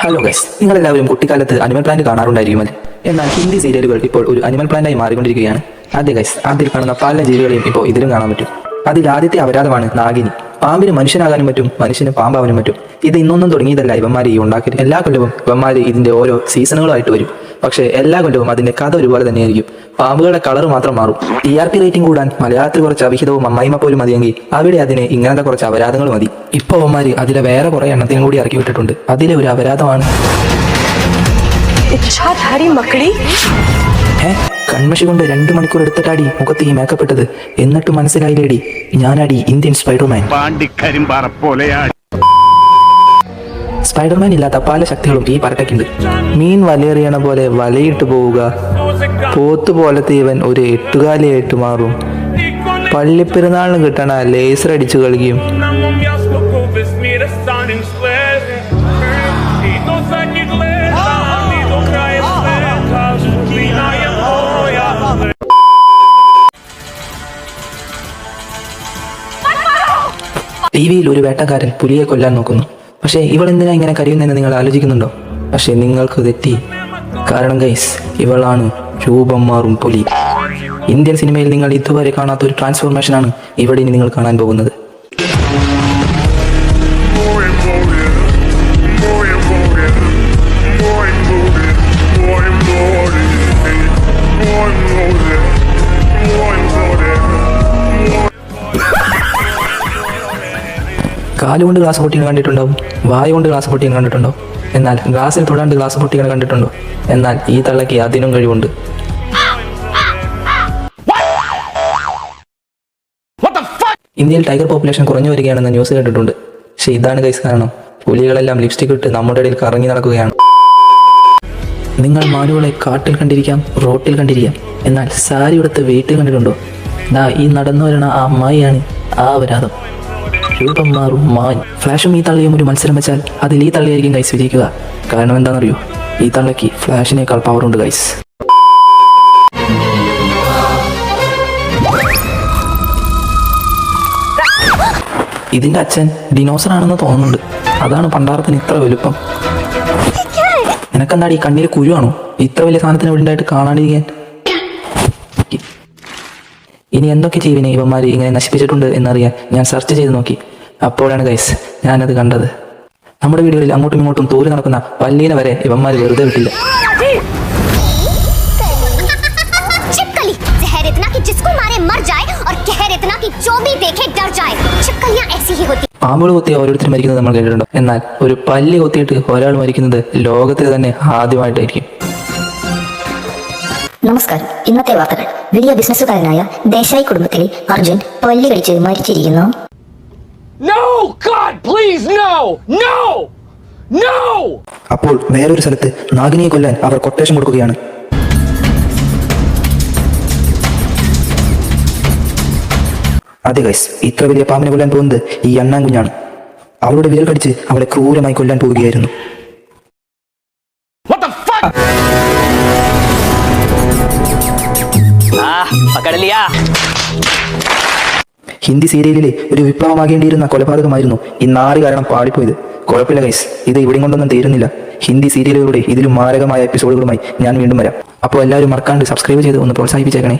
Hello guys, നിങ്ങളെല്ലാവരും കുട്ടിക്കാലത്ത് animal plant കാണാറുണ്ടായിരിക്കുമല്ലേ? എന്നാൽ ഹിന്ദി സീരിയലുകൾ ഇപ്പോൾ ഒരു അനിമൽ പ്ലാന്റായി മാറിക്കൊണ്ടിരിക്കുകയാണ്. അതെ ഗൈസ്, അതിൽ കാണുന്ന പല ജീവികളെയും ഇപ്പോൾ ഇതിലും കാണാൻ പറ്റും. അതിൽ ആദ്യത്തെ അപരാധമാണ് നാഗിനി. പാമ്പിന് മനുഷ്യനാകാനും പറ്റും, മനുഷ്യന് പാമ്പാവാനും പറ്റും. ഇത് ഇന്നൊന്നും തുടങ്ങിയതല്ല ഇവന്മാർ ഈ ഉണ്ടാക്കരുത്. എല്ലാ കൊല്ലവും ഇവന്മാർ ഇതിന്റെ ഓരോ സീസണുകളായിട്ട് വരും. പക്ഷേ എല്ലാ കൊല്ലവും അതിന്റെ കഥ ഒരുപോലെ തന്നെയായിരിക്കും. പാമ്പുകളുടെ കളർ മാത്രം മാറും. TRP റേറ്റിംഗ് കൂടാൻ മലയാളത്തിൽ കുറച്ച് അവിഹിതവും അമ്മായിമ പോലും മതിയെങ്കിൽ അവിടെ അതിന് ഇങ്ങനത്തെ കുറച്ച് അപരാധങ്ങൾ മതി. ഇപ്പൊ അവന്മാർ അതിലെ വേറെ കുറെ എണ്ണത്തിനും കൂടി ഇറക്കി വിട്ടിട്ടുണ്ട്. അതിലെ ഒരു അപരാധമാണ് കൺമഷി കൊണ്ട് 2 മണിക്കൂർ എടുത്തിട്ടാടി മുഖത്ത് ഈ മേക്കപ്പ് ഇട്ടത്. എന്നിട്ട് മനസ്സിലായില്ലേടി, ഞാനടി ഇന്ത്യൻ സ്പൈഡർമാൻ. സ്പൈഡർമാൻ ഇല്ലാത്ത പല ശക്തികളും ഈ പരട്ടയ്ക്കുണ്ട്. മീൻ വലയെറിയണ പോലെ വലയിട്ട് പോവുക, പോത്ത് പോലത്തെ ഇവൻ ഒരു എട്ടുകാലിയായിട്ട് മാറും, പള്ളിപ്പെരുന്നാളിന് കിട്ടണ ലേസർ അടിച്ചു കളിക്കും. TV-യിൽ ഒരു വേട്ടക്കാരൻ പുലിയെ കൊല്ലാൻ നോക്കുന്നു. പക്ഷേ ഇവളെന്തിനാ ഇങ്ങനെ കരയുന്നതെന്ന് നിങ്ങൾ ആലോചിക്കുന്നുണ്ടോ? പക്ഷെ നിങ്ങൾക്ക് തെറ്റി. കാരണം ഗൈസ്, ഇവളാണ് രൂപം മാറും പുലി. ഇന്ത്യൻ സിനിമയിൽ നിങ്ങൾ ഇതുവരെ കാണാത്ത ഒരു ട്രാൻസ്ഫോർമേഷനാണ് ഇവിടെ ഇനി നിങ്ങൾ കാണാൻ പോകുന്നത്. കാലുകൊണ്ട് ഗ്ലാസ് പൊട്ടിയാണ് കണ്ടിട്ടുണ്ടാവും, വായ കൊണ്ട് ഗ്ലാസ് പൊട്ടിയാണ് കണ്ടിട്ടുണ്ടാവും. എന്നാൽ ഗ്ലാസ്സിൽ തൊടാണ്ട് ഗ്ലാസ് പൊട്ടിയാണ് കണ്ടിട്ടുണ്ടോ? എന്നാൽ ഈ തള്ളയ്ക്ക് അതിനും കഴിവുണ്ട്. ഇന്ത്യയിൽ ടൈഗർ പോപ്പുലേഷൻ കുറഞ്ഞു വരികയാണെന്ന് ന്യൂസ് കേട്ടിട്ടുണ്ട്. പക്ഷെ ഇതാണ് ഗൈസ് കാരണം. പുലികളെല്ലാം ലിപ്സ്റ്റിക് ഇട്ട് നമ്മുടെ ഇടയിൽ കറങ്ങി നടക്കുകയാണ്. നിങ്ങൾ മാനുകളെ കാട്ടിൽ കണ്ടിരിക്കാം, റോട്ടിൽ കണ്ടിരിക്കാം, എന്നാൽ സാരി ഉടുത്ത് വീട്ടിൽ കണ്ടിട്ടുണ്ടോ? ഈ നടന്നു വരണ ആ അമ്മായിയാണ് ആ അപരാധം. രൂപം മാറും മാൻ. ഫ്ലാഷും ഈ തള്ളിയും ഒരു മത്സരം വെച്ചാൽ അതിൽ ഈ തള്ളിയായിരിക്കും ഗൈസ് വിജയിക്കുക. കാരണം എന്താണെന്നറിയോ? ഈ തള്ളയ്ക്ക് ഫ്ലാഷിനേക്കാൾ പവറുണ്ട് ഗൈസ്. ഇതിന്റെ അച്ഛൻ ഡിനോസർ ആണെന്ന് തോന്നുന്നുണ്ട്. അതാണ് പണ്ടാരത്തിന് ഇത്ര വലുപ്പം. നിനക്കെന്താടി ഈ കണ്ണിൽ കുരുവാണോ? ഇത്ര വലിയ സാധനത്തിന് ഇവിടെ ഉണ്ടായിട്ട് കാണാണ്ടിരിക്കാൻ. ഇനി എന്തൊക്കെ ജീവനെ ഇവന്മാർ ഇങ്ങനെ നശിപ്പിച്ചിട്ടുണ്ട് എന്നറിയാൻ ഞാൻ സെർച്ച് ചെയ്ത് നോക്കി. അപ്പോഴാണ് ഗൈസ് ഞാനത് കണ്ടത്. നമ്മുടെ വീടുകളിൽ അങ്ങോട്ടും ഇങ്ങോട്ടും തോരി നടക്കുന്ന പല്ലീനെ വരെ ഇവന്മാർ വെറുതെ വിട്ടില്ല. പാമ്പുകൾ കൊത്തി ഓരോരുത്തരും മരിക്കുന്നത് നമ്മൾ കേട്ടിട്ടുണ്ടോ? എന്നാൽ ഒരു പല്ലി കൊത്തിയിട്ട് ഒരാൾ മരിക്കുന്നത് ലോകത്തിൽ തന്നെ ആദ്യമായിട്ടായിരിക്കും. നമസ്കാരം. ഇന്നത്തെ വാർത്തകൾ. വലിയ ബിസിനസ്സുകാരനായ ദേശായി കുടുംബത്തിലെ അർജുൻ പല്ലി കടിച്ച് മരിച്ചിരിക്കുന്നു. അപ്പോൾ വേറൊരു സ്ഥലത്ത് നാഗിനിയെ കൊല്ലാൻ അവർ കൊട്ടേഷൻ കൊടുക്കുകയാണ്. അതെ ഗൈസ്, ഇത്ര വലിയ പാമ്പിനെ കൊല്ലാൻ പോകുന്നത് ഈ അണ്ണാൻ കുഞ്ഞാണ്. അവളുടെ വിരൽ കടിച്ച് അവളെ ക്രൂരമായി കൊല്ലാൻ പോവുകയായിരുന്നു. ഹിന്ദി സീരിയലിലെ ഒരു വിപ്ലവമാകേണ്ടിയിരുന്ന കൊലപാതകമായിരുന്നു ഈ 4 കാരണം പാടിപ്പോയത്. കുഴപ്പമില്ല ഗൈസ്, ഇത് ഇവിടെയും കൊണ്ടൊന്നും തീരുന്നില്ല. ഹിന്ദി സീരിയലുകളുടെ ഇതിലും മാരകമായ എപ്പിസോഡുകളുമായി ഞാൻ വീണ്ടും വരാം. അപ്പോൾ എല്ലാവരും മറക്കാണ്ട് സബ്സ്ക്രൈബ് ചെയ്ത് ഒന്ന് പ്രോത്സാഹിപ്പിച്ചേക്കണേ.